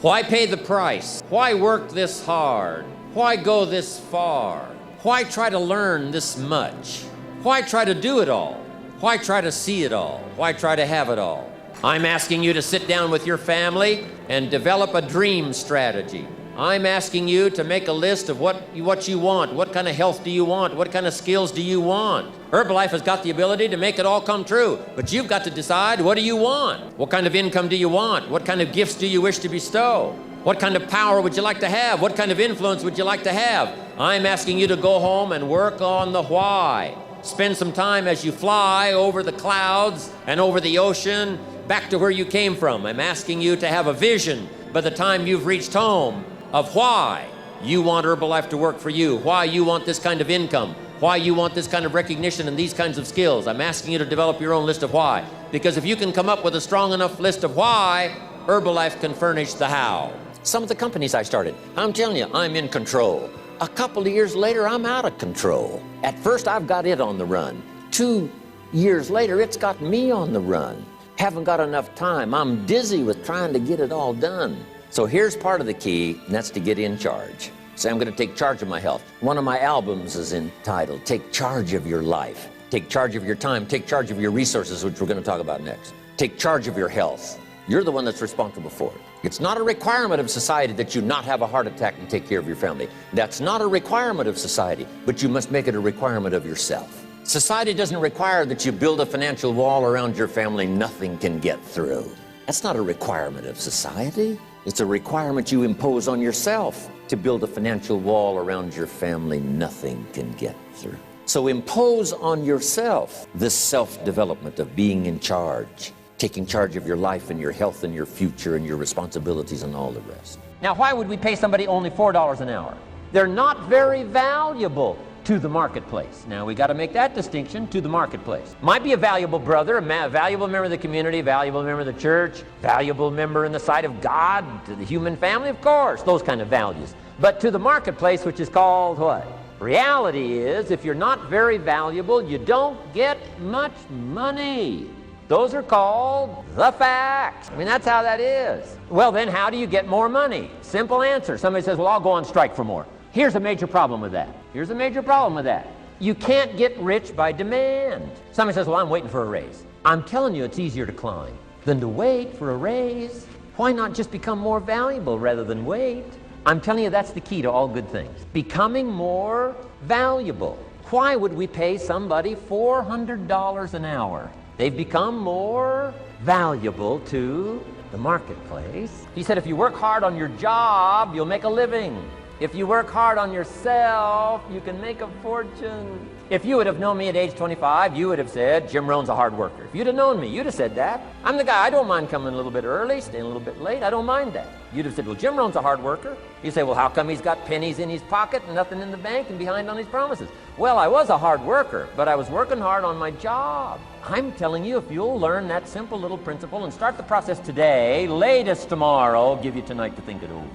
Why pay the price? Why work this hard? Why go this far? Why try to learn this much? Why try to do it all? Why try to see it all? Why try to have it all? I'm asking you to sit down with your family and develop a dream strategy. I'm asking you to make a list of what you want. What kind of health do you want? What kind of skills do you want? Herbalife has got the ability to make it all come true, but you've got to decide, what do you want? What kind of income do you want? What kind of gifts do you wish to bestow? What kind of power would you like to have? What kind of influence would you like to have? I'm asking you to go home and work on the why. Spend some time as you fly over the clouds and over the ocean back to where you came from. I'm asking you to have a vision by the time you've reached home of why you want Herbalife to work for you, why you want this kind of income, why you want this kind of recognition and these kinds of skills. I'm asking you to develop your own list of why. Because if you can come up with a strong enough list of why, Herbalife can furnish the how. Some of the companies I started, I'm telling you, I'm in control. A couple of years later, I'm out of control. At first, I've got it on the run. 2 years later, it's got me on the run. Haven't got enough time. I'm dizzy with trying to get it all done. So here's part of the key, and that's to get in charge. Say, I'm going to take charge of my health. One of my albums is entitled, Take Charge of Your Life. Take charge of your time. Take charge of your resources, which we're going to talk about next. Take charge of your health. You're the one that's responsible for it. It's not a requirement of society that you not have a heart attack and take care of your family. That's not a requirement of society, but you must make it a requirement of yourself. Society doesn't require that you build a financial wall around your family nothing can get through. That's not a requirement of society. It's a requirement you impose on yourself to build a financial wall around your family nothing can get through. So impose on yourself this self-development of being in charge, taking charge of your life and your health and your future and your responsibilities and all the rest. Now, why would we pay somebody only $4 an hour? They're not very valuable to the marketplace. Now, we got to make that distinction, to the marketplace. Might be a valuable brother, a valuable member of the community, a valuable member of the church, valuable member in the sight of God, to the human family, of course, those kind of values. But to the marketplace, which is called what? Reality is, if you're not very valuable, you don't get much money. Those are called the facts. I mean, that's how that is. Well, then how do you get more money? Simple answer. Somebody says, well, I'll go on strike for more. Here's a major problem with that. Here's a major problem with that. You can't get rich by demand. Somebody says, well, I'm waiting for a raise. I'm telling you, it's easier to climb than to wait for a raise. Why not just become more valuable rather than wait? I'm telling you, that's the key to all good things. Becoming more valuable. Why would we pay somebody $400 an hour? They've become more valuable to the marketplace. He said, if you work hard on your job, you'll make a living. If you work hard on yourself, you can make a fortune. If you would have known me at age 25, you would have said, Jim Rohn's a hard worker. If you'd have known me, you'd have said that. I'm the guy, I don't mind coming a little bit early, staying a little bit late, I don't mind that. You'd have said, well, Jim Rohn's a hard worker. You say, well, how come he's got pennies in his pocket and nothing in the bank and behind on his promises? Well, I was a hard worker, but I was working hard on my job. I'm telling you, if you'll learn that simple little principle and start the process today, latest tomorrow, give you tonight to think it over,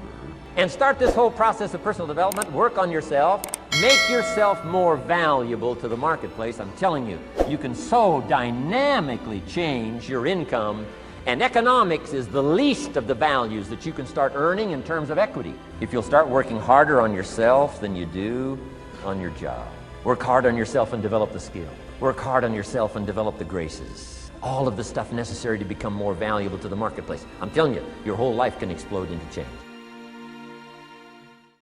and start this whole process of personal development, work on yourself, make yourself more valuable to the marketplace. I'm telling you, you can so dynamically change your income, and economics is the least of the values that you can start earning in terms of equity. If you'll start working harder on yourself than you do on your job. Work hard on yourself and develop the skill. Work hard on yourself and develop the graces. All of the stuff necessary to become more valuable to the marketplace. I'm telling you, your whole life can explode into change.